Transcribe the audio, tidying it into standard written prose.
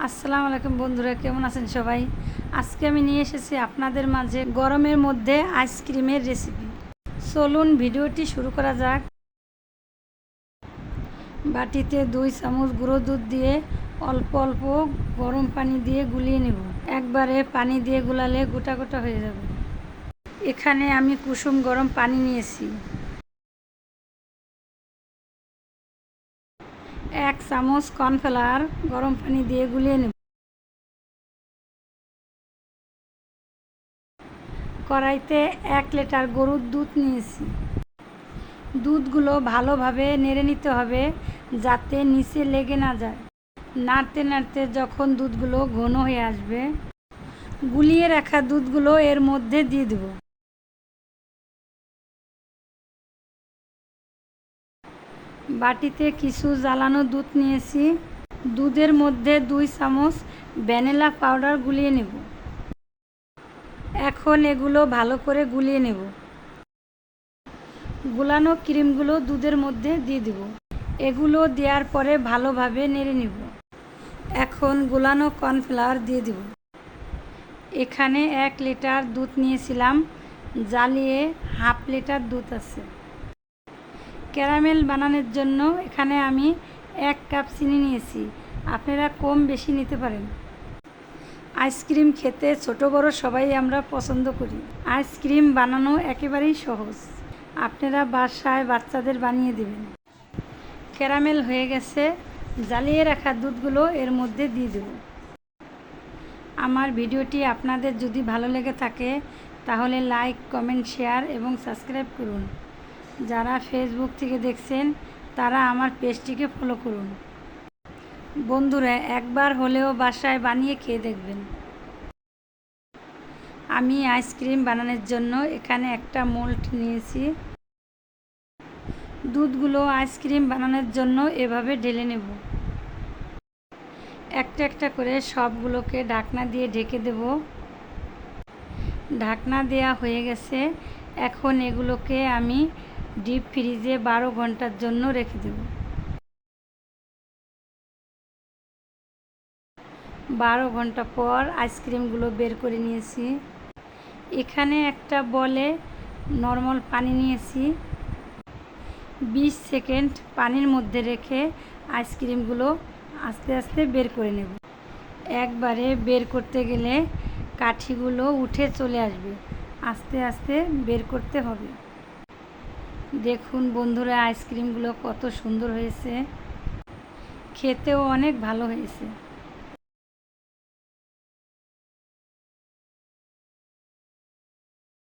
আসসালামু আলাইকুম বন্ধুরা, কেমন আছেন সবাই? আজকে আমি নিয়ে এসেছি আপনাদের মাঝে গরমের মধ্যে আইসক্রিমের রেসিপি। চলুন ভিডিওটি শুরু করা যাক। বাটিতে 2 চামচ গুঁড়ো দুধ দিয়ে অল্প অল্প গরম পানি দিয়ে গুলিয়ে নেব। একবারে পানি দিয়ে গুলালে গোটা গোটা হয়ে যাবে। এখানে আমি কুসুম গরম পানি নিয়েছি। 1 চামচ কর্নফ্লাওয়ার গরম পানি দিয়ে গুলিয়ে নেব। কড়াইতে 1 লিটার গরুর দুধ নিয়েছি। দুধগুলো ভালোভাবে নেড়ে নিতে হবে যাতে নিচে লেগে না যায়। নাড়তে নাড়তে যখন দুধগুলো ঘন হয়ে আসবে, গুলিয়ে রাখা দুধগুলো এর মধ্যে দিয়ে দেব। বাটিতে কিছু জ্বালানো দুধ নিয়েছি। দুধের মধ্যে 2 চামচ ভ্যানিলা পাউডার গুলিয়ে নেব। এখন এগুলো ভালো করে গুলিয়ে নেব। গুলানো ক্রিমগুলো দুধের মধ্যে দিয়ে দেব। এগুলো দেওয়ার পরে ভালোভাবে নেড়ে নেব। এখন গুলানো কর্নফ্লাওয়ার দিয়ে দেব। এখানে 1 লিটার দুধ নিয়েছিলাম, জ্বালিয়ে হাফ লিটার দুধ আছে। ক্যারামেল বানানোর জন্য এখানে আমি 1 কাপ চিনি নিয়েছি, আপনারা কম বেশি নিতে পারেন। আইসক্রিম খেতে ছোট বড় সবাই আমরা পছন্দ করি। আইসক্রিম বানানো একেবারেই সহজ, আপনারা বাসায় বাচ্চাদের বানিয়ে দেবেন। ক্যারামেল হয়ে গেছে, জ্বালিয়ে রাখা দুধগুলো এর মধ্যে দিয়ে দেব। আমার ভিডিওটি আপনাদের যদি ভালো লেগে থাকে তাহলে লাইক, কমেন্ট, শেয়ার এবং সাবস্ক্রাইব করুন। যারা ফেসবুক থেকে দেখছেন তারা আমার পেজটিকে ফলো করুন। বন্ধুরা, একবার হলেও বাসায় বানিয়ে খেয়ে দেখবেন। আমি আইসক্রিম বানানোর জন্য এখানে একটা মোল্ড নিয়েছি। দুধগুলো আইসক্রিম বানানোর জন্য এভাবে ঢেলে নেব। একটা একটা করে সবগুলোকে ঢাকনা দিয়ে ঢেকে দেব। ঢাকনা দেয়া হয়ে গেছে। এখন এগুলোকে আমি ডিপ ফ্রিজে 12 ঘন্টার জন্য রেখে দেব। 12 ঘন্টা পর আইসক্রিমগুলো বের করে নিয়েছি। এখানে একটা বলে নর্মাল পানি নিয়েছি। 20 সেকেন্ড পানির মধ্যে রেখে আইসক্রিমগুলো আস্তে আস্তে বের করে নেব। একবারে বের করতে গেলে কাঠিগুলো উঠে চলে আসবে, আস্তে আস্তে বের করতে হবে। দেখুন বন্ধুরা, আইসক্রিমগুলো কত সুন্দর হয়েছে, খেতেও অনেক ভালো হয়েছে।